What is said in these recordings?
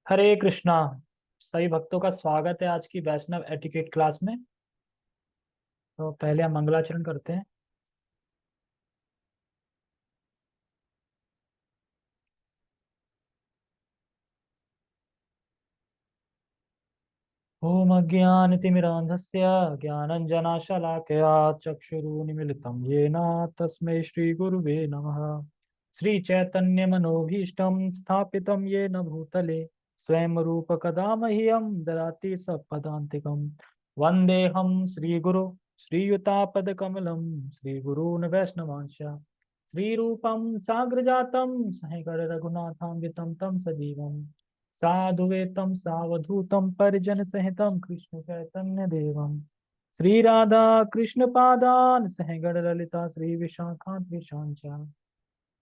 हरे कृष्णा। सभी भक्तों का स्वागत है आज की वैष्णव एटिकेट क्लास में। तो पहले हम मंगलाचरण करते हैं। ओम अज्ञानतिमिरान्धस्य ज्ञानञ्जनशलाकया चक्षुरुन्मीलितं येन तस्मै श्रीगुरुवे नमः। श्रीचैतन्यमनोभीष्टं स्थापितं येन भूतले स्वयं रूपकदा मह्यं ददाति सपदान्तिकं। वन्देऽहं श्रीगुरो श्रीयुतापदकमलं श्रीगुरून् वैष्णवांश्च श्रीरूपं साग्रजातं सहगण रघुनाथान्वितं तं सजीवम् साधुवेतं सावधूतं परिजन सहितं कृष्ण चैतन्य देवम श्री राधा कृष्ण पादान सहगण ललिता श्री विशाखान्वितांश्च।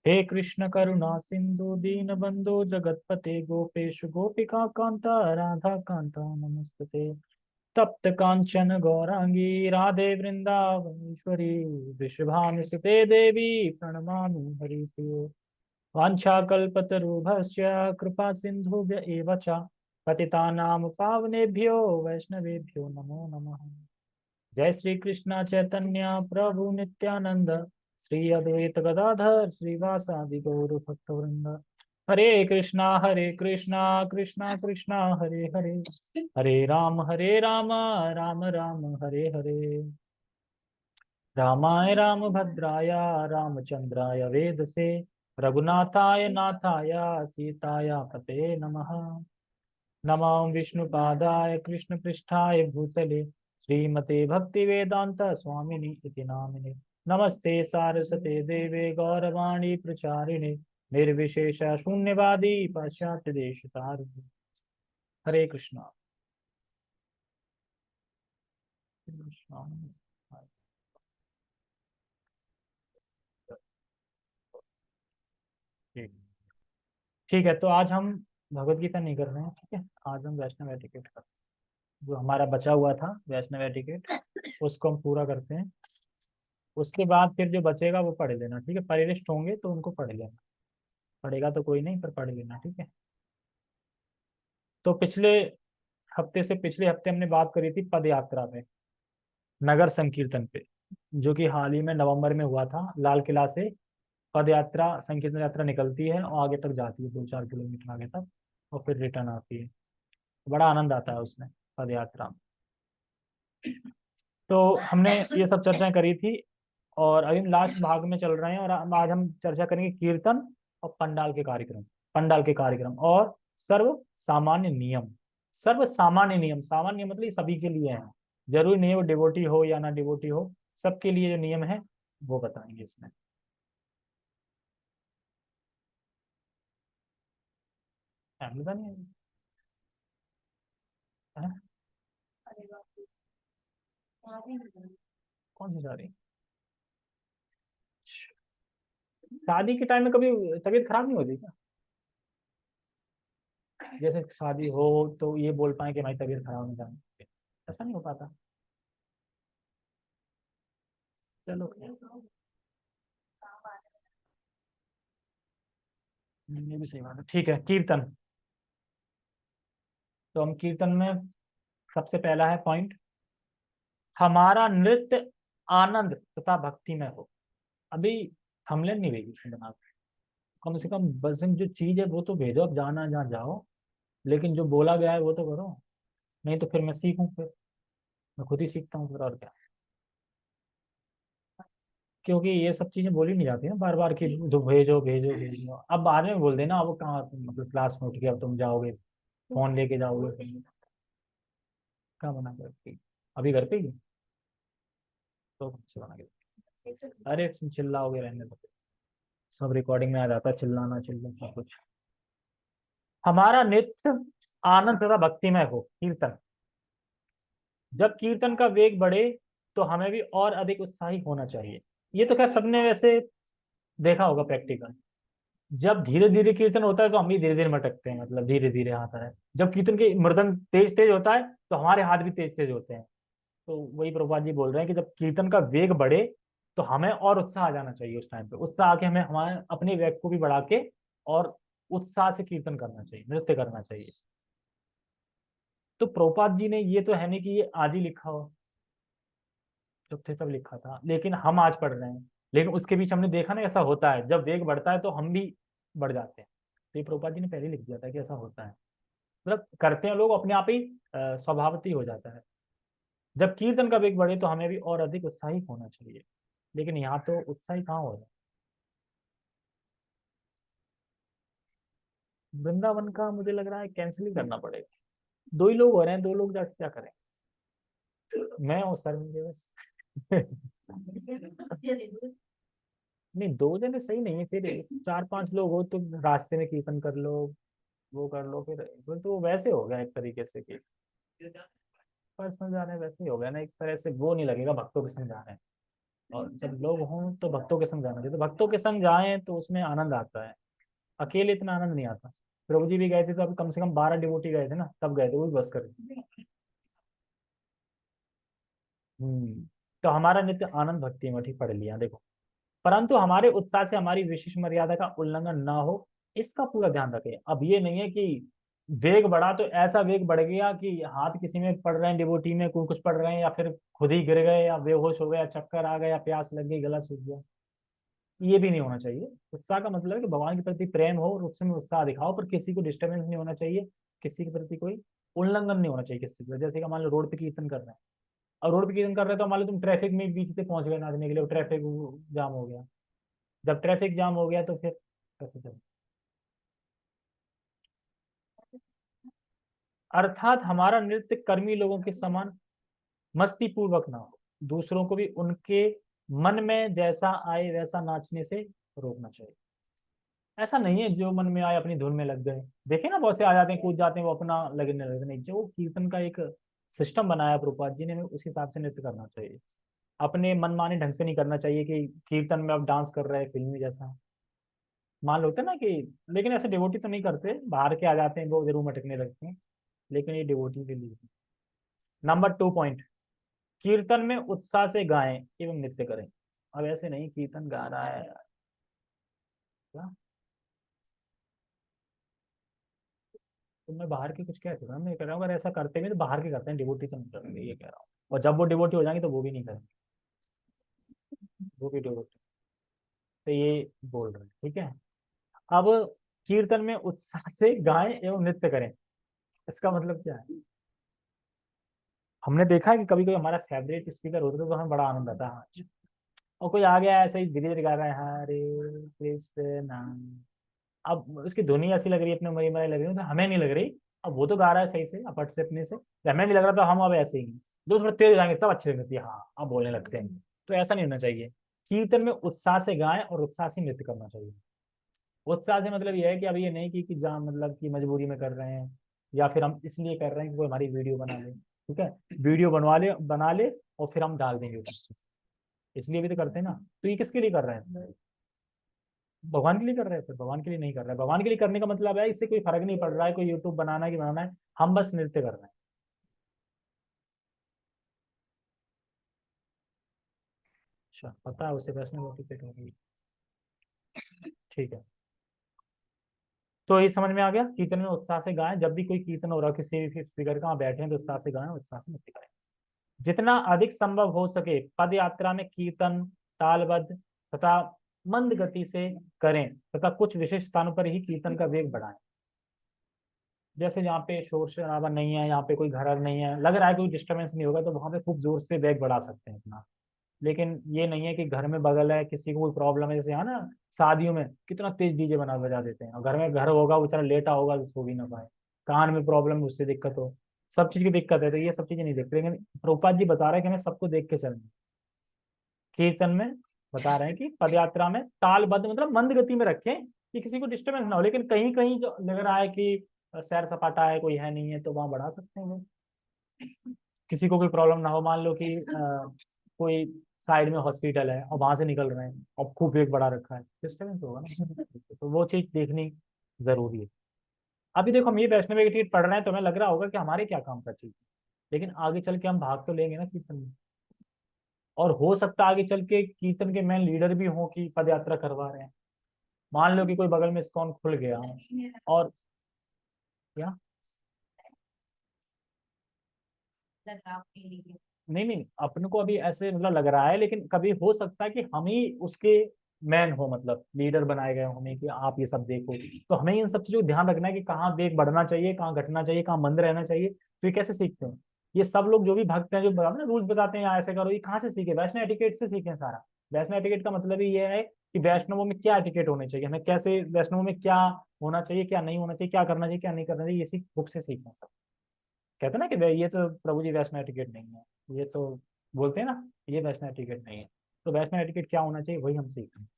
हे कृष्ण करुणा सिंधु दीन बंधु जगतपते गोपेश गोपिका कांता राधा कांता नमस्ते। तप्त कांचन गौरांगी राधे वृंदावनेश्वरी वृषभानुसुते देवी प्रणमामि हरिप्रिये। वाञ्छाकल्पतरुभ्यश्च कृपा सिन्धुभ्य एव च पतितानां पावनेभ्यो वैष्णवेभ्यो नमो नमः। जय श्री कृष्ण चैतन्य प्रभु नित्यानंद श्री अद्वैत गदाधर श्रीवासादि गौर भक्तवृंद। हरे कृष्णा कृष्णा कृष्णा हरे हरे हरे राम राम राम हरे हरे। रामाय रामभद्राय रामचंद्राय वेदसे रघुनाथाय नाथाय सीताय पते नमः। नमो विष्णुपादाय कृष्णपृष्ठाय भूतले श्रीमते भक्तिवेदांत स्वामिनि इति नामिने। नमस्ते सारस्वते देवे गौरवाणी प्रचारिणे निर्विशेष शून्यवादी पाश्चात्य देशतारिणे। हरे कृष्णा। ठीक ठीक है, तो आज हम भगवत गीता नहीं कर रहे हैं, ठीक है। आज हम वैष्णव एटिकेट कर, जो हमारा बचा हुआ था वैष्णव एटिकेट उसको हम पूरा करते हैं। उसके बाद फिर जो बचेगा वो पढ़ लेना, ठीक है। परिनिष्ठ होंगे तो उनको पढ़ लेना, पढ़ेगा तो कोई नहीं पर पढ़ लेना, ठीक है। तो पिछले हफ्ते हमने बात करी थी पद यात्रा पे, नगर संकीर्तन पे, जो कि हाल ही में नवंबर में हुआ था। लाल किला से पद यात्रा संकीर्तन यात्रा निकलती है और आगे तक जाती है 2-4 किलोमीटर आगे तक, और फिर रिटर्न आती है। बड़ा आनंद आता है उसमें, पद यात्रा में। तो हमने ये सब चर्चा करी थी और अभी हम लास्ट भाग में चल रहे हैं, और आज हम चर्चा करेंगे कीर्तन और पंडाल के कार्यक्रम और सर्व सामान्य नियम। सर्व सामान्य नियम, सामान्य मतलब ये सभी के लिए है, जरूरी नहीं है वो डिवोटी हो या ना डिवोटी हो, सबके लिए जो नियम है वो बताएंगे इसमें। फैमिली का नहीं है? कौन सी शादी? शादी के टाइम में कभी तबीयत खराब नहीं होती क्या? जैसे शादी हो तो ये बोल पाए कि हमारी तबीयत खराब नहीं जाए, ऐसा नहीं हो पाता। चलो, ये भी सही बात है, ठीक है। कीर्तन, तो हम कीर्तन में सबसे पहला है पॉइंट, हमारा नृत्य आनंद तथा भक्ति में हो। अभी थंबनेल नहीं भेजी इसमें बना के। कम से कम बस जो चीज है वो तो भेजो, अब जाना जहाँ जाओ, लेकिन जो बोला गया है वो तो करो। नहीं तो फिर मैं सीखूं, फिर मैं खुद ही सीखता हूँ फिर, और क्या। क्योंकि ये सब चीजें बोली नहीं जाती ना बार बार कि जो भेजो भेजो भेजो, अब बाद में बोल देना अब कहाँ मतलब क्लास में उठ के अब तुम जाओगे, फोन लेके जाओगे, कहाँ बना कर अभी घर पे ही तो से बना के। अरे तुम चिल्लाओगे, रहने दो, सब रिकॉर्डिंग में आ जाता है, चिल्लाना चिल्ला सब कुछ। हमारा नित्य आनंद तथा भक्तिमय हो कीर्तन। जब कीर्तन का वेग बढ़े तो हमें भी और अधिक उत्साही होना चाहिए। ये तो खैर सबने वैसे देखा होगा प्रैक्टिकल। जब धीरे धीरे कीर्तन होता है तो हम भी धीरे धीरे मटकते हैं, मतलब धीरे धीरे आता है। जब कीर्तन के मृदंग तेज तेज होता है तो हमारे हाथ भी तेज तेज होते हैं। तो वही प्रभुपाद जी बोल रहे हैं कि जब कीर्तन का वेग बढ़े तो हमें और उत्साह आ जाना चाहिए। उस टाइम पे उत्साह आके हमें हमारे अपने वेग को भी बढ़ा के और उत्साह से कीर्तन करना चाहिए, नृत्य करना चाहिए। तो प्रभुपाद जी ने ये तो है नहीं कि ये आज ही लिखा हो, जब थे तब लिखा था, लेकिन हम आज पढ़ रहे हैं। लेकिन उसके बीच हमने देखा ना ऐसा होता है, जब वेग बढ़ता है तो हम भी बढ़ जाते हैं। तो ये प्रभुपाद जी ने पहले लिख दिया था कि ऐसा होता है, मतलब करते हैं लोग अपने आप ही, स्वभावती हो जाता है। जब कीर्तन का वेग बढ़े तो हमें भी और अधिक उत्साही होना चाहिए, लेकिन यहाँ तो उत्साही कहाँ हो रहा है। वृंदावन का मुझे लग रहा है कैंसिल ही करना पड़ेगा। दो ही लोग हो रहे हैं, दो लोग जाके क्या करें। मैं और सर मुझे बस नहीं, दो जने सही नहीं है, फिर चार पांच लोग हो तो रास्ते में कीर्तन कर लो, वो कर लो, फिर तो वैसे हो गया एक तरीके से कि पर्सनल जा रहे हैं, वैसे ही हो गया ना एक तरह से, वो नहीं लगेगा भक्तों के संग जा रहे हैं। और जब लोग हों तो भक्तों के संग जाना चाहिए, तो भक्तों के संग जाएं तो उसमें आनंद आता है, अकेले इतना आनंद नहीं आता। प्रभु जी भी गए थे तो अब कम से कम 12 डिवोटी गए थे ना, तब गए थे, वो भी बस कर। तो हमारा नित्य आनंद भक्ति में ठीक पढ़ लिया देखो, परंतु हमारे उत्साह से हमारी विशिष्ट मर्यादा का उल्लंघन ना हो, इसका पूरा ध्यान रखें। अब ये नहीं है कि वेग बढ़ा तो ऐसा वेग बढ़ गया कि हाथ किसी में पड़ रहे हैं, डिवोटी में कोई कुछ पड़ रहे हैं, या फिर खुद ही गिर गए, या बेहोश हो गए, या चक्कर आ गया, या प्यास लग गई, गला सूख गया। ये भी नहीं होना चाहिए। उत्साह का मतलब है कि भगवान के प्रति प्रेम हो और उसमें उत्साह दिखाओ, पर किसी को डिस्टर्बेंस नहीं होना चाहिए, किसी के प्रति कोई उल्लंघन नहीं होना चाहिए किसी को। जैसे कि मान लो रोड पे कीर्तन कर रहे हैं, और रोड पे कीर्तन कर रहे हैं तो मान लो तुम ट्रैफिक में बीच से पहुंच गए नाचने के लिए, ट्रैफिक जाम हो गया। जब ट्रैफिक जाम हो गया तो फिर कैसे चले। अर्थात हमारा नृत्य कर्मी लोगों के समान मस्ती पूर्वक ना हो, दूसरों को भी उनके मन में जैसा आए वैसा नाचने से रोकना चाहिए। ऐसा नहीं है जो मन में आए अपनी धुन में लग गए। देखे ना बहुत से आ जाते हैं, कूद जाते हैं, वो अपना लगने लगते नहीं, जो कीर्तन का एक सिस्टम बनाया प्रभुपाद जी ने, उस हिसाब से नृत्य करना चाहिए। अपने मनमाने ढंग से नहीं करना चाहिए कि कीर्तन में आप डांस कर रहे हैं फिल्मी जैसा। मान लो होता है ना कि, लेकिन ऐसे डिवोटी तो नहीं करते, बाहर के आ जाते हैं वो जरूर मटकने लगते हैं, लेकिन ये डिवोटी के लिए। नंबर 2 पॉइंट, कीर्तन में उत्साह से गाएं एवं नृत्य करें। अब ऐसे नहीं कीर्तन गा रहा है क्या, तो मैं बाहर के कुछ कह चुका, मैं कह रहा हूँ अगर ऐसा करते भी तो बाहर के करते हैं, डिवोटी तो नहीं करेंगे, ये कह रहा हूँ। और जब वो डिवोटी हो जाएंगे तो वो भी नहीं करेंगे, वो भी डिवोटी। तो ये बोल रहे हैं, ठीक है। अब कीर्तन में उत्साह से गाएं एवं नृत्य करें, इसका मतलब क्या है। हमने देखा है कि कभी कोई हमारा फेवरेट स्पीकर होता है तो हमें बड़ा आनंद आता है, हाँ, और कोई आ गया ऐसे ही धीरे धीरे गा रहा है हरे कृष्णा, अब उसकी धुनी ऐसी लग रही है, अपने मरी मरी लग रही है, तो हमें नहीं लग रही। अब वो तो गा रहा है सही से अपट से अपने से, तो हमें नहीं लग रहा, तो हम अब ऐसे ही जो थोड़ा तेज हो जाएंगे तब अच्छे लगती है, हाँ अब बोलने लगते हैं। तो ऐसा नहीं होना चाहिए। कीर्तन में उत्साह से गाएं और उत्साह से नृत्य करना चाहिए। उत्साह से मतलब ये है कि अब ये नहीं कि जहाँ मतलब कि मजबूरी में कर रहे हैं, या फिर हम इसलिए कर रहे हैं कि कोई हमारी वीडियो बना ले, ठीक है, वीडियो बना ले और फिर हम डाल देंगे ऊपर, इसलिए भी तो करते हैं ना। तो ये किसके लिए कर रहे हैं, भगवान के लिए कर रहे हैं, फिर भगवान के लिए नहीं कर रहा है। भगवान के लिए करने का मतलब है इससे कोई फर्क नहीं पड़ रहा है कोई यूट्यूब बनाना है कि बनाना है, हम बस नृत्य कर रहे हैं। अच्छा पता है उसे वैष्णव टिकट होगी, ठीक है। तो ये समझ में आ गया, कीर्तन में उत्साह से गाएं, जब भी कोई कीर्तन हो रहा है किसी भी स्पीकर का, वहाँ बैठे हैं तो उत्साह से गाएं, उत्साह से नृत्य करें। जितना अधिक संभव हो सके पद यात्रा में कीर्तन तालबद्ध तथा मंद गति से करें, तथा कुछ विशेष स्थानों पर ही कीर्तन का वेग बढ़ाएं। जैसे जहाँ पे शोर शराबा नहीं है, यहाँ पे कोई घर नहीं है, लग रहा है कोई डिस्टर्बेंस नहीं होगा, तो वहां पे खूब जोर से वेग बढ़ा सकते हैं अपना। लेकिन ये नहीं है कि घर में बगल है, किसी को कोई प्रॉब्लम है, जैसे यहाँ ना शादियों में कितना तेज डीजे बना बजा देते हैं, और घर में घर होगा बेचारा लेटा होगा तो सो भी ना पाए, कान में प्रॉब्लम उससे दिक्कत हो, सब चीज की दिक्कत है, तो ये सब चीजें नहीं देखते। लेकिन प्रभुपाद जी बता रहे हैं कि हमें सबको देख के चलना है। कीर्तन में बता रहे हैं कि पदयात्रा में तालबद्ध मतलब मंद गति में रखें कि किसी को डिस्टर्बेंस ना हो, लेकिन कहीं कहीं जो लग रहा है कि सैर सपाटा है, कोई है नहीं है, तो वहां बढ़ा सकते हैं वो। किसी को कोई प्रॉब्लम ना हो, मान लो कि कोई साइड में हॉस्पिटल है और वहां से निकल रहे हैं और खूब वेग बढ़ा रखा है, डिस्टर्बेंस होगा ना, तो वो चीज देखनी जरूरी है। अभी देखो हम ये वैष्णव की टिकट पढ़ रहे हैं तो हमें लग रहा होगा कि हमारे क्या काम का चीज, लेकिन आगे चल के हम भाग तो लेंगे ना कीर्तन में, और हो सकता है आगे चल के कीर्तन के मेन लीडर भी हों कि पद यात्रा करवा रहे हैं। मान लो कि कोई बगल में इस्कॉन खुल गया और क्या, नहीं नहीं, अपने को अभी ऐसे मतलब लग रहा है, लेकिन कभी हो सकता है कि हम ही उसके मैन हो, मतलब लीडर बनाए गए हो हमें कि आप ये सब देखो। तो हमें इन सब चीजों को ध्यान रखना है कि कहाँ वेग बढ़ना चाहिए, कहाँ घटना चाहिए, कहाँ मंद रहना चाहिए। तो ये कैसे सीखते हैं? ये सब लोग जो भी भक्त हैं, जो बराबर ना रूल्स बताते हैं, यहाँ ऐसे करो, ये कहाँ से सीखे? वैष्णव एटिकेट से सीखे हैं सारा। वैष्णव एटिकेट का मतलब ही ये है कि वैष्णवों में क्या एटिकेट होने चाहिए, हमें कैसे वैष्णवों में क्या होना चाहिए, क्या नहीं होना चाहिए, क्या करना चाहिए, क्या नहीं करना चाहिए, ये सीख बुक से सीखना सब। कहते हैं ना कि ये तो प्रभु जी वैष्णव टिकट नहीं है, ये तो बोलते हैं ना, ये वैष्णव टिकट नहीं है। तो वैष्णव टिकट क्या होना चाहिए वही हम सीख रहे हैं।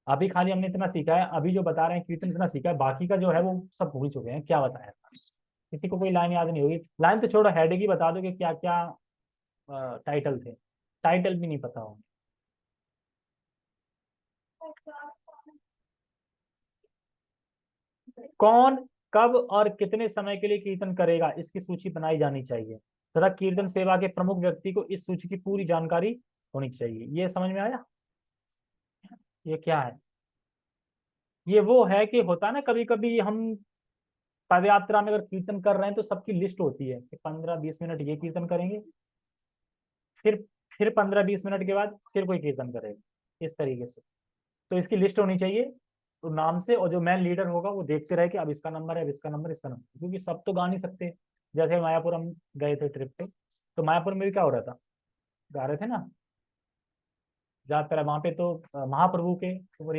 अभी खाली हमने इतना सीखा है, अभी जो बता रहे हैं कीर्तन इतना सीखा है, बाकी का जो है वो सब भूल चुके हैं क्या बताया था। किसी को कोई लाइन याद नहीं होगी, लाइन तो छोड़ो, हेड की बता दो कि क्या क्या टाइटल थे, टाइटल भी नहीं पता होंगे। कौन, कब और कितने समय के लिए कीर्तन करेगा, इसकी सूची बनाई जानी चाहिए तथा कीर्तन सेवा के प्रमुख व्यक्ति को इस सूची की पूरी जानकारी होनी चाहिए। ये समझ में आया? ये क्या है? ये वो है कि होता है ना, कभी कभी हम पद यात्रा में अगर कीर्तन कर रहे हैं तो सबकी लिस्ट होती है कि 15-20 मिनट ये कीर्तन करेंगे, फिर फिर 15-20 मिनट के बाद फिर कोई कीर्तन करेगा, इस तरीके से। तो इसकी लिस्ट होनी चाहिए, तो नाम से, और जो मैन लीडर होगा वो देखते रहे कि अब इसका नंबर है, अब इसका नंबर, इसका नंबर, क्योंकि सब तो गा नहीं सकते। जैसे मायापुर हम गए थे ट्रिप पे, तो मायापुर में भी क्या हो रहा था, गा रहे थे ना ज्यादातर वहां पे तो महाप्रभु के हो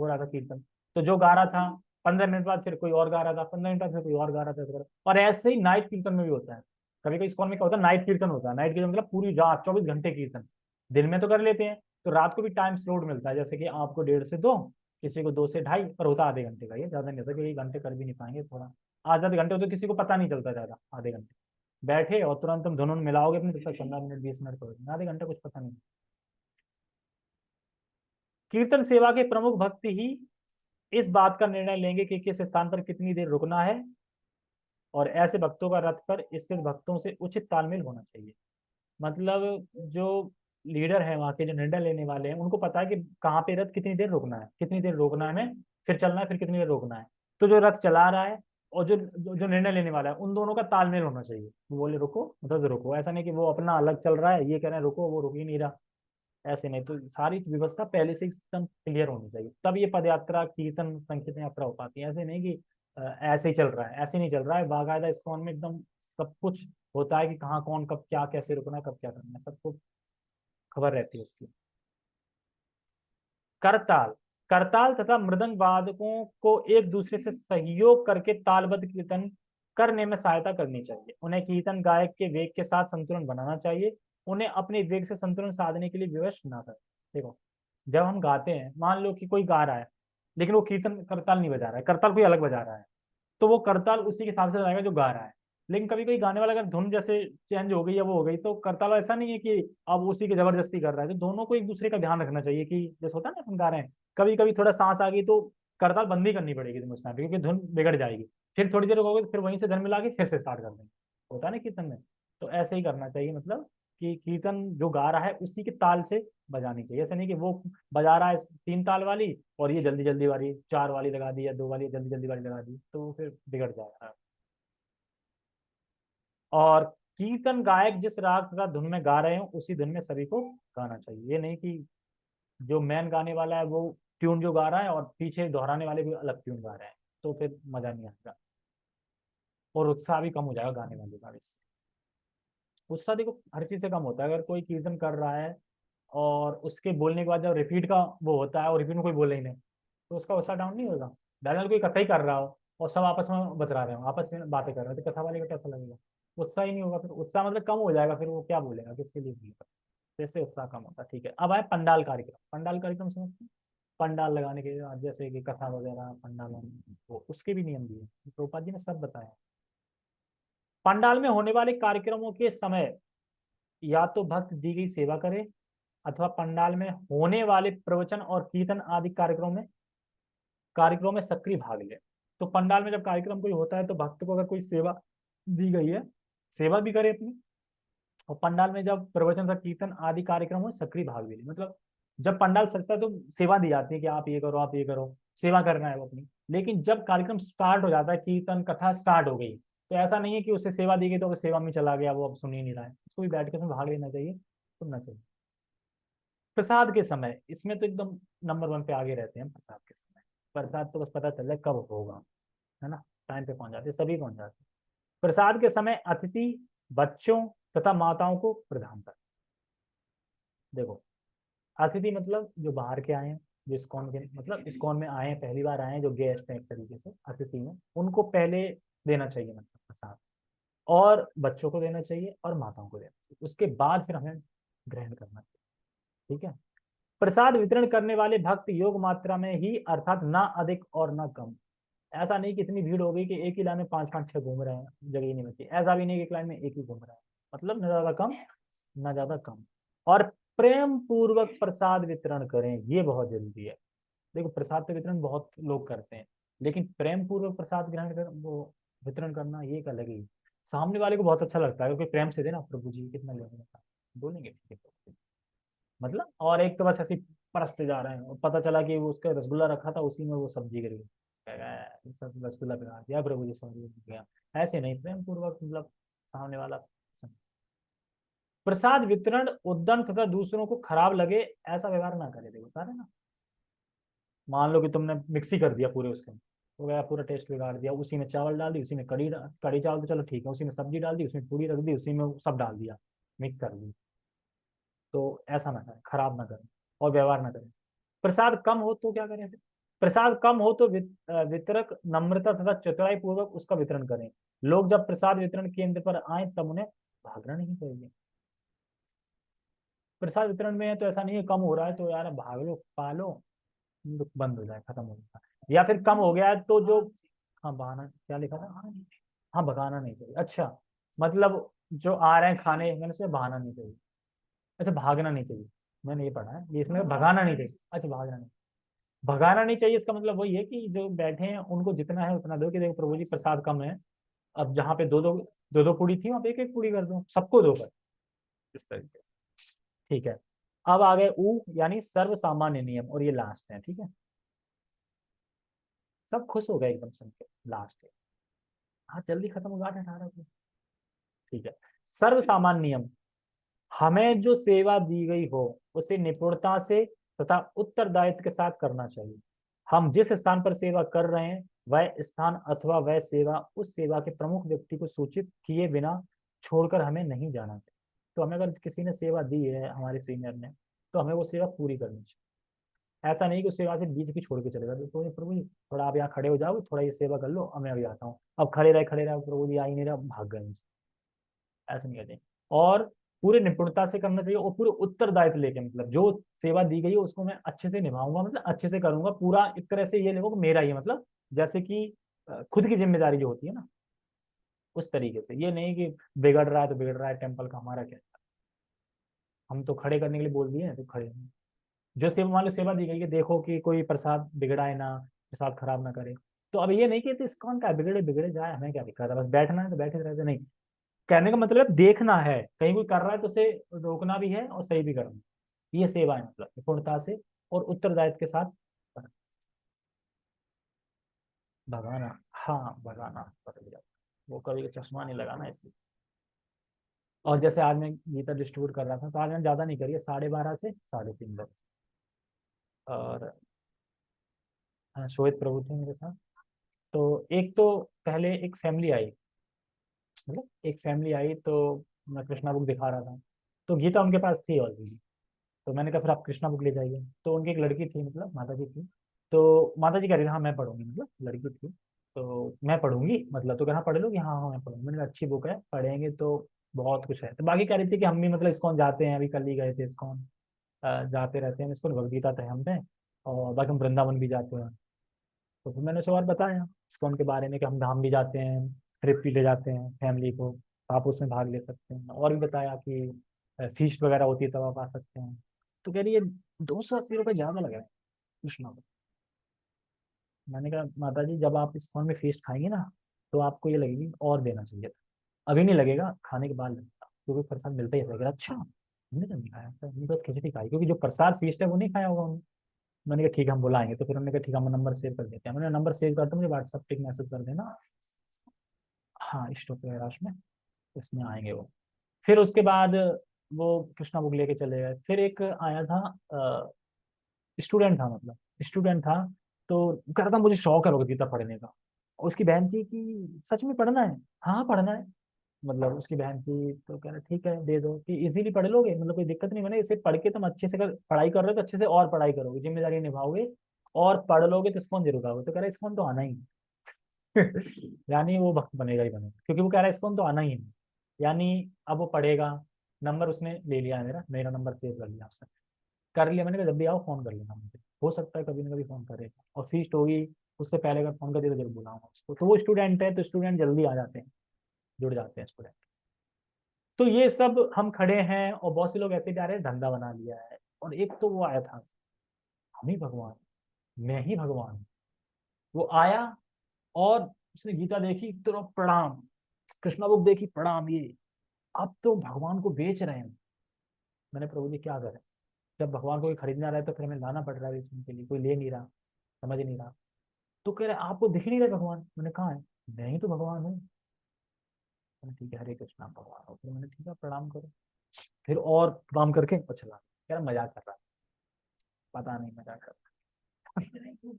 रहा था कीर्तन। तो जो गा रहा था 15 मिनट बाद फिर कोई और गा रहा था, 15 मिनट बाद फिर कोई और गा रहा था, ऐसे और ऐसे ही नाइट कीर्तन में भी होता है। कभी कभी इस्कॉन में क्या होता है, नाइट कीर्तन होता है। नाइट कीर्तन मतलब पूरी रात 24 घंटे कीर्तन। दिन में तो कर लेते हैं, तो रात को भी टाइम स्लॉट मिलता है, जैसे कि आपको 1:30 से 2, किसी को 2 से 2:30, पर होता आधे घंटे का, ये ज्यादा नहीं होता कि 1 घंटे कर भी नहीं पाएंगे, थोड़ा आधे आधे घंटे हो तो किसी को पता नहीं चलता ज्यादा, आधे घंटे बैठे और तुरंत तुम धुन मिलाओगे अपने, तब तक 15 मिनट 20 मिनट करोगे, आधे घंटे कुछ पता नहीं। कीर्तन सेवा के प्रमुख भक्त ही इस बात का निर्णय लेंगे कि किस स्थान पर कितनी देर रुकना है, और ऐसे भक्तों का रथ पर स्थित भक्तों से उचित तालमेल होना चाहिए। मतलब जो लीडर है वहाँ के, जो निर्णय लेने वाले हैं, उनको पता है कि कहाँ पे रथ कितनी देर रुकना है, कितनी देर रोकना है हमें, फिर चलना है, फिर कितनी देर रोकना है। तो जो रथ चला रहा है और जो निर्णय लेने वाला है, उन दोनों का तालमेल होना चाहिए। वो बोले रुको मतलब रुको, ऐसा नहीं कि वो अपना अलग चल रहा है, ये कह रहे हैं रुको, वो रुक ही नहीं रहा। ऐसे नहीं, तो सारी व्यवस्था पहले से एकदम क्लियर होनी चाहिए, तब ये पद यात्रा कीर्तन संकीर्तन यात्रा हो पाती है। ऐसे नहीं कि ऐसे ही चल रहा है, ऐसे नहीं चल रहा है, बाकायदा इस्कॉन में एकदम सब कुछ होता है कि कहाँ कौन कब क्या कैसे रुकना है, कब क्या करना है, सबको खबर रहती है उसकी। करताल, करताल तथा मृदंग वादकों को एक दूसरे से सहयोग करके तालबद्ध कीर्तन करने में सहायता करनी चाहिए। उन्हें कीर्तन गायक के वेग के साथ संतुलन बनाना चाहिए, उन्हें अपने वेग से संतुलन साधने के लिए विवश ना करें। देखो, जब हम गाते हैं, मान लो कि कोई गा रहा है लेकिन वो कीर्तन करताल नहीं बजा रहा है, करताल कोई अलग बजा रहा है, तो वो करताल उसी के हिसाब से जाएगा जो गा रहा है। लेकिन कभी कभी गाने वाला अगर धुन जैसे चेंज हो गई या वो हो गई, तो करताल ऐसा नहीं है कि अब उसी की जबरदस्ती कर रहा है। तो दोनों को एक दूसरे का ध्यान रखना चाहिए कि जैसे होता है ना, हम गा रहे हैं, कभी कभी थोड़ा सांस आ गई तो करताल बंदी करनी पड़ेगी तुम उस टाइम पे, क्योंकि धुन बिगड़ जाएगी। फिर थोड़ी देर हो गई तो फिर वहीं से धन मिला के फिर से स्टार्ट कर देंगे, होता है ना कीर्तन में। तो ऐसे ही करना चाहिए, मतलब कि कीर्तन जो गा रहा है उसी के ताल से बजानी चाहिए। ऐसा नहीं कि वो बजा रहा है 3 ताल वाली और ये जल्दी जल्दी वाली 4 वाली लगा दी, या 2 वाली जल्दी जल्दी वाली लगा दी, तो फिर बिगड़ जाएगा। और कीर्तन गायक जिस राग तथा धुन में गा रहे हो उसी धुन में सभी को गाना चाहिए। ये नहीं कि जो मैन गाने वाला है वो ट्यून जो गा रहा है और पीछे दोहराने वाले भी अलग ट्यून गा रहे हैं, तो फिर मजा नहीं आएगा और उत्साह भी कम हो जाएगा गाने वाले का। इससे उत्साह देखो हर चीज से कम होता है, अगर कोई कीर्तन कर रहा है और उसके बोलने के बाद जब रिपीट का वो होता है और रिपीट में कोई बोले ही नहीं, तो उसका उत्साह डाउन नहीं होगा। बैनर कोई कथा ही कर रहा हो और सब आपस में बतरा रहे हो, आपस में बातें कर रहे हो, तो कथा वाले का कैसा लगेगा? उत्साह ही नहीं होगा, फिर उत्साह मतलब कम हो जाएगा, फिर वो क्या बोलेगा, किसके लिए बोलेगा? जैसे उत्साह कम होता है। ठीक है, अब आए पंडाल कार्यक्रम। पंडाल कार्यक्रम समझते हैं? पंडाल लगाने के बाद जैसे कि कथा वगैरह पंडाल में, तो उसके भी नियम दिए प्रभुपाद जी ने सब बताया। पंडाल में होने वाले कार्यक्रमों के समय या तो भक्त दी गई सेवा करे, अथवा पंडाल में होने वाले प्रवचन और कीर्तन आदि कार्यक्रमों में सक्रिय भाग ले। तो पंडाल में जब कार्यक्रम कोई होता है तो भक्त को अगर कोई सेवा दी गई है, सेवा भी करे अपनी, और पंडाल में जब प्रवचन का कीर्तन आदि कार्यक्रम हो सक्रिय भाग भी ले। मतलब जब पंडाल सजता है तो सेवा दी जाती है कि आप ये करो, आप ये करो, सेवा करना है वो अपनी। लेकिन जब कार्यक्रम स्टार्ट हो जाता है, कीर्तन कथा स्टार्ट हो गई, तो ऐसा नहीं है कि उसे सेवा दी गई तो अब सेवा में चला गया, वो अब सुन ही नहीं रहा है, उसको भी बैठ के उसमें भाग लेना चाहिए, सुनना चाहिए। प्रसाद के समय इसमें तो एकदम नंबर वन पे आगे रहते हैं प्रसाद के समय। प्रसाद तो बस पता चल रहा है कब होगा, है ना, टाइम पे पहुंच जाते, सभी पहुंच जाते। प्रसाद के समय अतिथि बच्चों तथा माताओं को प्रदान कर। देखो, अतिथि मतलब जो बाहर के आए हैं, जो इस्कॉन के मतलब इस्कॉन में आए हैं, पहली बार आए हैं, जो गेस्ट हैं एक तरीके से अतिथि में, उनको पहले देना चाहिए मतलब प्रसाद, और बच्चों को देना चाहिए और माताओं को देना चाहिए, उसके बाद फिर हमें ग्रहण करना चाहिए। ठीक है। प्रसाद वितरण करने वाले भक्त योग मात्रा में ही, अर्थात ना अधिक और ना कम। ऐसा नहीं कि इतनी भीड़ हो गई कि एक ही लाइन में पांच पांच छह घूम रहे हैं, जगह ही नहीं बची, ऐसा भी नहीं कि एक लाइन में एक ही घूम रहा है, मतलब ना ज्यादा कम ना ज्यादा कम। और प्रेम पूर्वक प्रसाद वितरण करें, ये बहुत जरूरी है। देखो, प्रसाद का वितरण बहुत लोग करते हैं, लेकिन प्रेम पूर्वक प्रसाद ग्रहण कर वो वितरण करना ये एक अलग ही। सामने वाले को बहुत अच्छा लगता है क्योंकि प्रेम से देना, प्रभु जी कितना लेंगे, बोलेंगे ठीक है प्रभु जी। मतलब, और एक तो बस ऐसे ही परसते जा रहे हैं और पता चला कि वो उसका रसगुल्ला रखा था, उसी में वो सब्जी गिर गई, सब रसगुल्ला बिगाड़ दिया, प्रभु जी सॉरी गया। ऐसे नहीं, प्रेम पूर्वक मतलब सामने वाला। प्रसाद वितरण उद्दंड तथा दूसरों को खराब लगे ऐसा व्यवहार ना करे। देखो सारे ना, मान लो कि तुमने मिक्सी कर दिया पूरे उसके, तो गया पूरा टेस्ट बिगाड़ दिया, उसी में चावल डाल दी, उसी में कड़ी चावल तो चलो ठीक है, उसी में सब्जी डाल दी, उसमें पूरी रख दी, उसी में सब डाल दिया, मिक्स कर दी। तो ऐसा ना करें, खराब ना करें और व्यवहार ना करें। प्रसाद कम हो तो क्या करें फिर? प्रसाद कम हो तो वितरक नम्रता तथा चतुराई पूर्वक उसका वितरण करें। लोग जब प्रसाद वितरण केंद्र पर आए तब उन्हें भागना नहीं चाहिए। प्रसाद वितरण में है तो ऐसा नहीं है कम हो रहा है तो यार भाग लो पालो, बंद हो जाए, खत्म हो जाए, या फिर कम हो गया है तो जो, हाँ बहाना क्या लिखा था, हाँ भगाना नहीं चाहिए, अच्छा, मतलब जो आ रहे हैं खाने, मैंने सोचा बहाना नहीं चाहिए, अच्छा भागना नहीं चाहिए, मैंने ये पढ़ा है, ये इसमें भगाना नहीं चाहिए, अच्छा भागना नहीं, भगाना नहीं चाहिए, इसका मतलब वही है कि जो बैठे हैं उनको जितना है उतना दो, कि देखो प्रभु जी प्रसाद कम है, अब जहाँ पे दो दो पूड़ी थी वहां पे एक एक पूड़ी कर दो, सबको दो पर, इस तरीके से। ठीक है। अब आ गए ऊ, यानी सर्व सामान्य नियम, और ये लास्ट है। ठीक है, सब खुश हो गए एकदम सुन के, लास्ट है। हाँ जल्दी खत्म होगा 18 को। ठीक है। सर्व सामान्य नियम, हमें जो सेवा दी गई हो उसे निपुणता से तथा उत्तरदायित्व के साथ करना चाहिए। हम जिस स्थान पर सेवा कर रहे हैं वह स्थान अथवा वह सेवा उस सेवा के प्रमुख व्यक्ति को सूचित किए बिना छोड़कर हमें नहीं जाना चाहिए। तो हमें अगर किसी ने सेवा दी है हमारे सीनियर ने, तो हमें वो सेवा पूरी करनी चाहिए। ऐसा नहीं कि उस सेवा से बीच की छोड़ के चले जाते, तो प्रभु जी थोड़ा आप यहाँ खड़े हो जाओ, थोड़ा ये सेवा कर लो, अब मैं अभी आता हूँ, अब खड़े रहे प्रभु जी आ ही नहीं रहा, भाग गए, ऐसा नहीं करते। और पूरे निपुणता से करना चाहिए और पूरे उत्तरदायित्व लेके, मतलब जो सेवा दी गई है उसको मैं अच्छे से निभाऊंगा, मतलब अच्छे से करूंगा पूरा, एक तरह से ये देखो कि मेरा ही मतलब, जैसे कि खुद की जिम्मेदारी जो होती है ना, उस तरीके से। ये नहीं कि बिगड़ रहा है तो बिगड़ रहा है, टेम्पल का हमारा क्या, हम तो खड़े करने के लिए बोल दिए हैं तो खड़े हैं। जो सेवा, मान लो सेवा दी गई है, देखो कि कोई प्रसाद बिगड़ाए ना, प्रसाद खराब ना करे, तो अब ये नहीं कि तो इसकॉन का बिगड़े बिगड़े जाए, हमें क्या दिक्कत है, बस बैठना है तो बैठे रहते, नहीं। कहने का मतलब देखना है, कहीं कोई कर रहा है तो उसे रोकना भी है और सही भी करना है। ये सेवा है, मतलब निपुणता से और उत्तरदायित्व के साथ करना। भगाना, हाँ भगाना पता गया, वो कभी चश्मा नहीं लगाना इसलिए। और जैसे आज मैं गीता डिस्ट्रीब्यूट कर रहा था, तो आज मैंने ज्यादा नहीं करी है, 12:30 से 3:30 बस। और श्वेत प्रभु थे मेरे साथ। तो एक तो पहले एक फैमिली आई, मतलब एक फैमिली आई, तो मैं कृष्णा बुक दिखा रहा था, तो गीता उनके पास थी ऑलरेडी। तो मैंने कहा फिर आप कृष्णा बुक ले जाइए, तो उनकी एक लड़की थी, मतलब माता जी थी। तो माता जी कह रही थी हाँ मैं पढ़ूंगी, मतलब लड़की थी, तो मैं पढ़ूंगी मतलब, तो कहना पढ़ लो कि हाँ हाँ मैं पढ़ूंगी, मैंने कहा अच्छी बुक है पढ़ेंगे तो बहुत कुछ है। तो बाकी कह रही थी कि हम भी मतलब इस्कॉन जाते हैं, अभी कल ही गए थे इस्कॉन, जाते रहते हैं इस्कॉन, भगवदगीता तो है हम पे, और बाकी हम वृंदावन भी जाते हैं। तो फिर मैंने उसे और बताया इस्कॉन के बारे में कि हम धाम भी जाते हैं, ट्रिप भी ले जाते हैं फैमिली को, आप उसमें भाग ले सकते हैं, और भी बताया कि फीस्ट वगैरह होती है तब आप आ सकते हैं। तो कह रही है 280 रुपये ज्यादा लग रहे हैं कृष्णा को। मैंने कहा माता जी जब आप इस फोन में फीस्ट खाएंगे ना, तो आपको ये लगेगी और देना चाहिए था, अभी नहीं लगेगा, खाने के बाद लगेगा, क्योंकि प्रसाद मिलता ही रहेगा। अच्छा हमने तो नहीं खाया था, हमने बस खिचड़ी खाई, क्योंकि जो प्रसाद फीस्ट है वो नहीं खाया होगा उन्होंने। मैंने कहा ठीक है हम बुलाएंगे, तो फिर उन्होंने कहा ठीक है हम नंबर सेव कर देते हैं, मैंने नंबर सेव करता, मुझे व्हाट्सएप पे मैसेज कर देना। हाँ स्टोव के कैलाश में, इसमें आएंगे वो। फिर उसके बाद वो कृष्णा बुक लेके चले गए। फिर एक आया था, स्टूडेंट था, मतलब स्टूडेंट था, तो कह रहा था मुझे शौक है भगवद गीता पढ़ने का। और उसकी बहन थी कि सच में पढ़ना है, हाँ पढ़ना है। मतलब उसकी बहन थी तो कह रहा ठीक है दे दो, कि इजीली पढ़ लोगे, मतलब कोई दिक्कत नहीं, मैंने इसे पढ़ के तुम अच्छे से अगर पढ़ाई कर रहे हो तो अच्छे से और पढ़ाई करोगे, जिम्मेदारी निभाओगे और पढ़ लोगे तो इस्कॉन जरूर आओगे। तो कह रहा इस्कॉन तो आना ही है। यानी वो भक्त बनेगा ही बनेगा, क्योंकि वो कह रहा है इस्कॉन तो आना ही है। यानी अब वो पढ़ेगा। नंबर उसने ले लिया है, मेरा मेरा नंबर सेव कर लिया उसने, कर लिया मैंने कहा जब भी आओ फोन कर लेना मुझे, हो सकता है कभी ना कभी फोन करेगा। और फीस होगी उससे पहले अगर फोन कर दिया तो जरूर बुलाऊंगा उसको। तो वो स्टूडेंट है, तो स्टूडेंट जल्दी आ जाते हैं, जुड़ जाते हैं स्टूडेंट। तो ये सब हम खड़े हैं और बहुत से लोग ऐसे जा रहे हैं धंधा बना लिया है। और एक तो वो आया था, हम ही भगवान, मैं ही भगवान। वो आया और उसने गीता देखी तो प्रणाम, कृष्णा बुक देखी प्रणाम, ये अब तो भगवान को बेच रहे हैं। मैंने प्रभु जी क्या करें, जब भगवान को कोई खरीदना रहा है तो फिर हमें लाना पड़ रहा है बेचने के लिए, कोई ले नहीं रहा, समझ नहीं रहा। तो कह रहे आपको दिख नहीं रहे भगवान, मैंने कहा है, मैं ही तो भगवान हूँ। मैंने ठीक है हरे कृष्णा भगवान हो, फिर मैंने ठीक है प्रणाम करो। फिर और प्रणाम करके और चला, कह रहा मजाक कर रहा, पता नहीं मजाक कर रहा।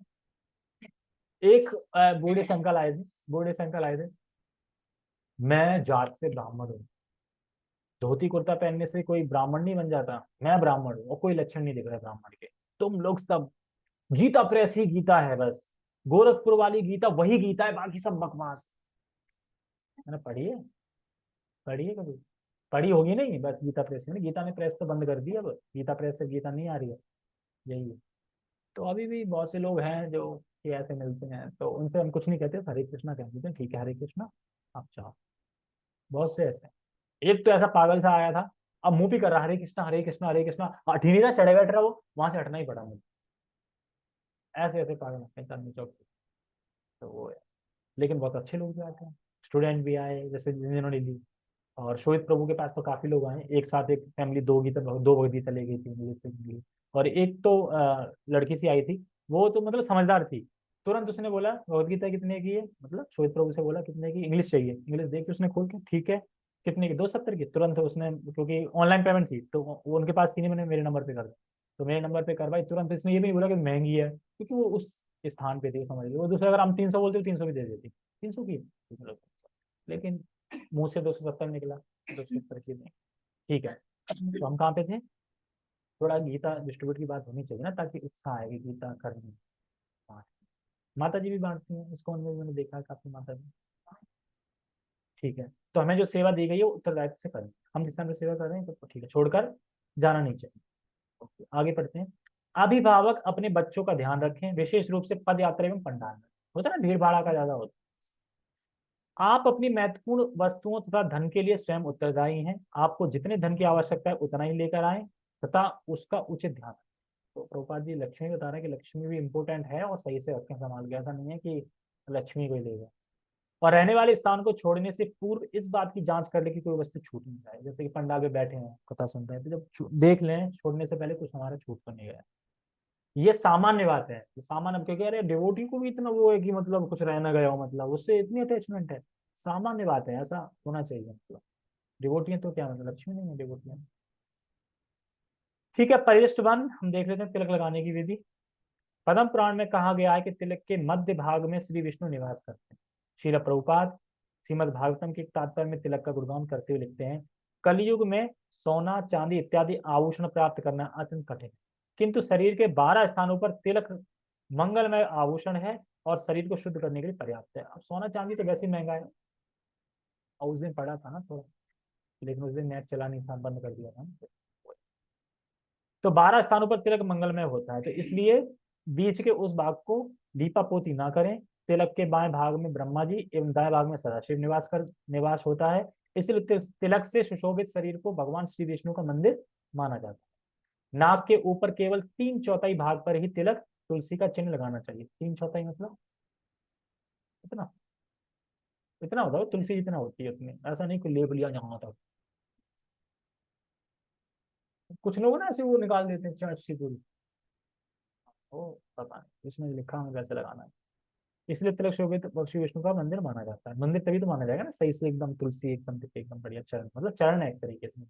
एक बूढ़े से अंकल आए थे, बूढ़े से अंकल आए थे, मैं जात से ब्राह्मण हूँ, धोती कुर्ता पहनने से कोई ब्राह्मण नहीं बन जाता, मैं ब्राह्मण हूँ और कोई लक्षण नहीं दिख रहा ब्राह्मण के, तुम लोग सब गीता प्रेस ही गीता है बस, गोरखपुर वाली गीता वही गीता है, बाकी सब बकवास। मैंने पढ़ी है, पढ़ी है कभी, पढ़ी होगी नहीं, बस गीता प्रेस है ना, गीता ने प्रेस तो बंद कर दी, अब गीता प्रेस से गीता नहीं आ रही है, यही है। तो अभी भी बहुत से लोग हैं जो कि ऐसे मिलते हैं, तो उनसे हम कुछ नहीं कहते, हरे कृष्णा कह देते हैं, ठीक है हरे कृष्णा आप चाहो। बहुत से ऐसे हैं। एक तो ऐसा पागल सा आया था, अब मुंह भी कर रहा हरे कृष्णा हरे कृष्णा हरे कृष्णा, हट ही नहीं रहा, चढ़े बैठ रहा, वो वहां से हटना ही पड़ा मुझे। ऐसे ऐसे पागल हैं चांदनी चौक पे, तो वो है। लेकिन बहुत अच्छे लोग भी आते हैं, स्टूडेंट भी आए जैसे जिन्होंने ली। और शोहित प्रभु के पास तो काफी लोग आए एक साथ, एक फैमिली दो भगवदगीता ले गई थी इंग्लिश से हिंदी। और एक तो लड़की सी आई थी, वो तो मतलब समझदार थी, तुरंत उसने बोला भगवदगीता कितने की है, मतलब शोहित प्रभु से बोला कितने की, इंग्लिश चाहिए, इंग्लिश देख के उसने खोल के ठीक है कितने की, 270 की, तुरंत उसने, क्योंकि ऑनलाइन पेमेंट थी तो वो उनके पास थी नहीं, मैंने मेरे नंबर पे कर दिया, तो मेरे नंबर पे करवाई तुरंत। इसने ये भी नहीं बोला कि महंगी है, क्योंकि वो उस स्थान पे थी, वो समझ गई। वो दूसरे अगर हम 300 बोलते 300 भी दे देती, 300 की, लेकिन मुंह से 270 निकला, 270 की नहीं। ठीक है, तो हम कहाँ पे थे, थोड़ा गीता डिस्ट्रीब्यूट की बात होनी चाहिए ना, ताकि उत्साह आए कि गीता करनी। हाँ, माता जी भी बांटती हैं इसको, उनमें मैंने देखा है काफी माता जी। ठीक है, तो हमें जो सेवा दी गई है वो उत्तरदायित्व से करें, हम जिस टाइम पे सेवा कर रहे हैं तो ठीक है, छोड़कर जाना नहीं चाहिए। ओके, आगे पढ़ते हैं। अभिभावक अपने बच्चों का ध्यान रखें, विशेष रूप से पद यात्रा एवं पंडाल में, होता है ना भीड़ भाड़ा का ज्यादा होता है। आप अपनी महत्वपूर्ण वस्तुओं तथा धन के लिए स्वयं उत्तरदायी हैं, आपको जितने धन की आवश्यकता है उतना ही लेकर आए तथा उसका उचित ध्यान रखें। तो प्रभुपाद जी लक्ष्मी बता रहे हैं कि लक्ष्मी भी इंपॉर्टेंट है और सही से रखें संभाल के, ऐसा नहीं है कि लक्ष्मी को ही ले जाए। और रहने वाले स्थान को छोड़ने से पूर्व इस बात की जांच कर ले कि कोई वस्तु छूट नहीं जाए, जैसे कि पंडाल पे बैठे हैं कथा सुन रहे हैं, तो जब देख लें छोड़ने से पहले कुछ हमारा छूट तो नहीं गया। ये सामान्य बात है, ये सामान्य, क्योंकि अरे डिवोटी को भी इतना वो है कि मतलब कुछ रह ना गया हो, मतलब उससे इतनी अटैचमेंट है, सामान्य बात है, ऐसा होना चाहिए। मतलब डिवोटी है तो क्या मतलब लक्ष्मी नहीं है डिवोटी है। ठीक है, परिशिष्ट वन हम देख लेते हैं, तिलक लगाने की विधि। पद्म पुराण में कहा गया है कि तिलक के मध्य भाग में श्री विष्णु निवास करते हैं। श्रील प्रभुपाद श्रीमद् भागवतम के तात्पर्य में तिलक का गुणगान करते हुए लिखते हैं, कलयुग में सोना चांदी इत्यादि आभूषण प्राप्त करना अत्यंत कठिन है, किंतु शरीर के 12 स्थानों पर तिलक मंगलमय आभूषण है और शरीर को शुद्ध करने के लिए पर्याप्त है। अब सोना चांदी तो वैसे ही महंगा है, और उस दिन पड़ा था ना थोड़ा, लेकिन उस दिन नेट चला नहीं था, बंद कर दिया था ना। तो 12 स्थानों पर तिलक मंगलमय होता है, तो इसलिए बीच के उस भाग को लीपापोती ना करें। तिलक के बाएं भाग में ब्रह्मा जी एवं दाएं भाग में सदाशिव निवास होता है, इसलिए तिलक से सुशोभित शरीर को भगवान श्री विष्णु का मंदिर माना जाता है। नाक के ऊपर केवल 3/4 भाग पर ही तिलक तुलसी का चिन्ह लगाना चाहिए। 3/4 मतलब इतना, इतना होता है, तुलसी जितना होती है उतनी, ऐसा नहीं कि लेप लिया यहाँ तक। कुछ लोग ना ऐसे वो निकाल देते हैं चार सी पूरी, वो पता नहीं इसमें लिखा हमें वैसे लगाना है। इसलिए तिलक शोभित श्री विष्णु का मंदिर माना जाता है। मंदिर तभी तो माना जाएगा ना सही से, एकदम तुलसी एकदम एकदम बढ़िया चरण, मतलब चरण है एक तरीके से।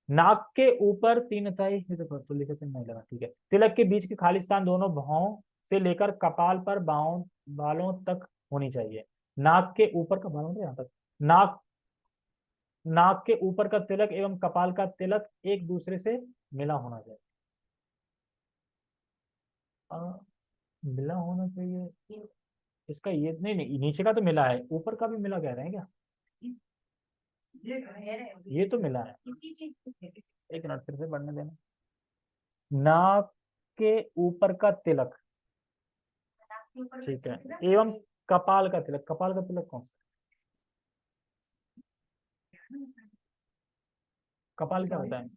नाक के ऊपर तीन ताई, ये तो लिखे थे नहीं लगा, ठीक है। तिलक के बीच की खाली स्थान दोनों भौं से लेकर कपाल पर बाहों बालों तक होनी चाहिए। नाक के ऊपर का बालों यहाँ तक। नाक नाक के ऊपर का तिलक एवं कपाल का तिलक एक दूसरे से मिला होना चाहिए। आ, मिला होना चाहिए, इसका ये नहीं नहीं, नीचे का तो मिला है, ऊपर का भी मिला कह रहे हैं क्या? ये तो मिला है। एक मिनट फिर से पढ़ने देना। नाक के ऊपर का तिलक, ठीक है, एवं कपाल का तिलक। कपाल का तिलक कौन सा? कपाल क्या होता है?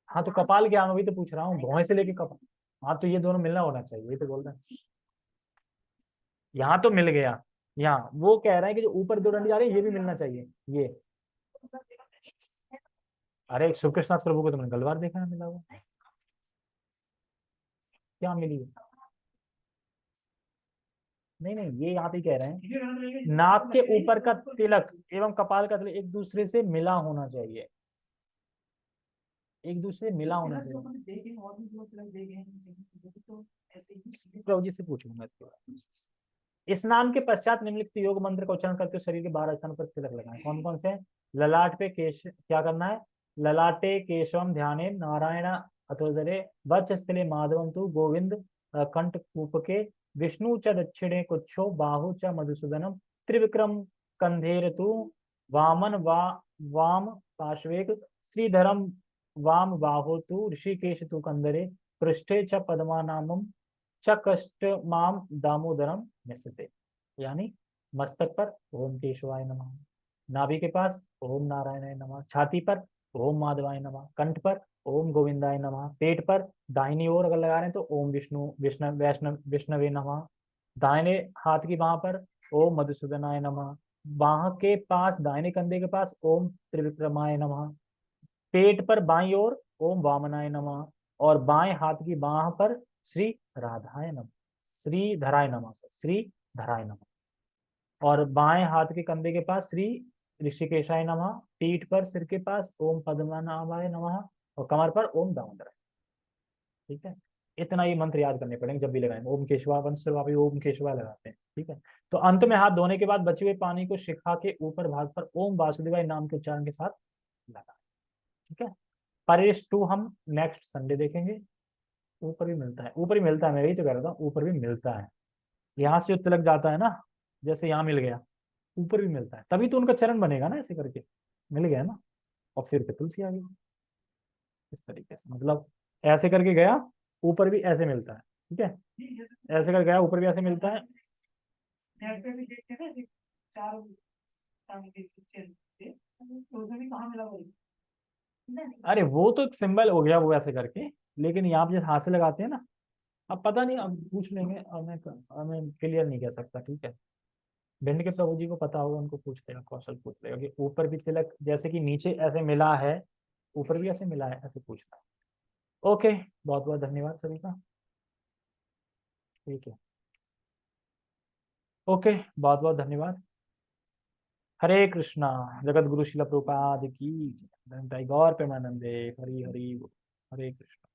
हाँ तो कपाल क्या, मैं अभी तो पूछ रहा हूँ, भौं से लेके कपाल। हाँ तो ये दोनों मिलना होना चाहिए, ये तो बोल रहे हैं। यहाँ तो मिल गया। यहाँ वो कह रहा है कि जो ऊपर दो डंडी आ रही है ये भी मिलना चाहिए, ये। अरे शुभ कृष्णनाथ प्रभु को तुमने गलवार देखा है मिला हुआ? क्या मिली है? नहीं नहीं, ये यहाँ पे कह रहे हैं नाक के ऊपर का तिलक एवं कपाल का तिलक एक दूसरे से मिला होना चाहिए, एक दूसरे से मिला होना चाहिए। प्रभु जी से पूछ लूंगा इसके बाद। स्नान के पश्चात निम्नलिखित योग मंत्र का उच्चारण करते हुए शरीर के 12 स्थानों पर तिलक लगाएं। कौन कौन से? ललाट पे केश, क्या करना है? ललाटे केशवम ध्याने नारायण अथोदरे वक्षस्थले माधवम तु गोविंद कंठ कूपके विष्णु च दक्षिणे कुच्छो बाहु च मधुसूदनम त्रिविक्रम कंधेर तु वामन वाम पार्श्वेक श्रीधरम वाम बाहो तु ऋषिकेश तु कंदरे पृष्ठे च पद्मानामम च कष्ट माम दामोदरम निसते। यानी मस्तक पर ओम केशवाय नमः, नाभि के पास ओम नारायणाय नमः, छाती पर ओम माधवाय नमः, कंठ पर ओम गोविंदाय नमः, पेट पर दाहिनी ओर अगर लगा रहे हैं तो ओम विष्णवे नमः, दाहिने हाथ की बाह पर ओम मधुसूदनाय नमः, बाह के पास दाहिने कंधे के पास ओम त्रिविक्रमाय नमः, पेट पर बाईं ओर ओम वामनाय नमः, और बाएं हाथ की बाह पर श्री राधाय नमः, श्री धराय नमः, श्री धराय नमः, और बाएं हाथ के कंधे के पास श्री ऋषिकेशाय नमः, पीठ पर सिर के पास ओम पद्मनाभाय नमः, और कमर पर ओम दामोदर। ठीक है, इतना ये मंत्र याद करने पड़ेंगे जब भी लगाएंगे। ओम केशवा वंश भी ओम केशवा लगाते हैं। ठीक है, तो अंत में हाथ धोने के बाद बचे हुए पानी को शिखा के ऊपर भाग पर ओम वासुदेवाय नाम के उच्चारण के साथ लगा। ठीक है, परिश 2 हम नेक्स्ट संडे देखेंगे। ऊपर भी मिलता है, ऊपर ही मिलता है, मैं यही तो कह रहा था, ऊपर भी मिलता है। यहाँ से जो तिलक जाता है ना, जैसे यहाँ मिल गया, ऊपर भी मिलता है, तभी तो उनका चरण बनेगा ना, ऐसे करके मिल गया ना, और फिर पे तुलसी आ गई। इस तरीके से मतलब ऐसे करके गया, ऊपर भी ऐसे मिलता है। ठीक है, ऐसे करके गया, ऊपर भी ऐसे मिलता है। अरे वो तो एक सिंबल हो गया वो ऐसे करके, लेकिन यहाँ पे जैसे हाथ से लगाते हैं ना, अब पता नहीं, अब पूछ लेंगे, अब मैं क्लियर नहीं कह सकता। ठीक है, भिंड के प्रभु जी को पता होगा, उनको पूछ लेगा, कौशल पूछ लेगा कि ऊपर भी तिलक जैसे कि नीचे ऐसे मिला है, ऊपर भी ऐसे मिला है, ऐसे पूछना है। ओके, बहुत बहुत धन्यवाद सभी का। ठीक है, ओके, बहुत बहुत धन्यवाद। हरे कृष्णा। जगत गुरु शिला प्रभुपाद की जय। गौर प्रेमानंदे। हरि हरि। हरे कृष्णा।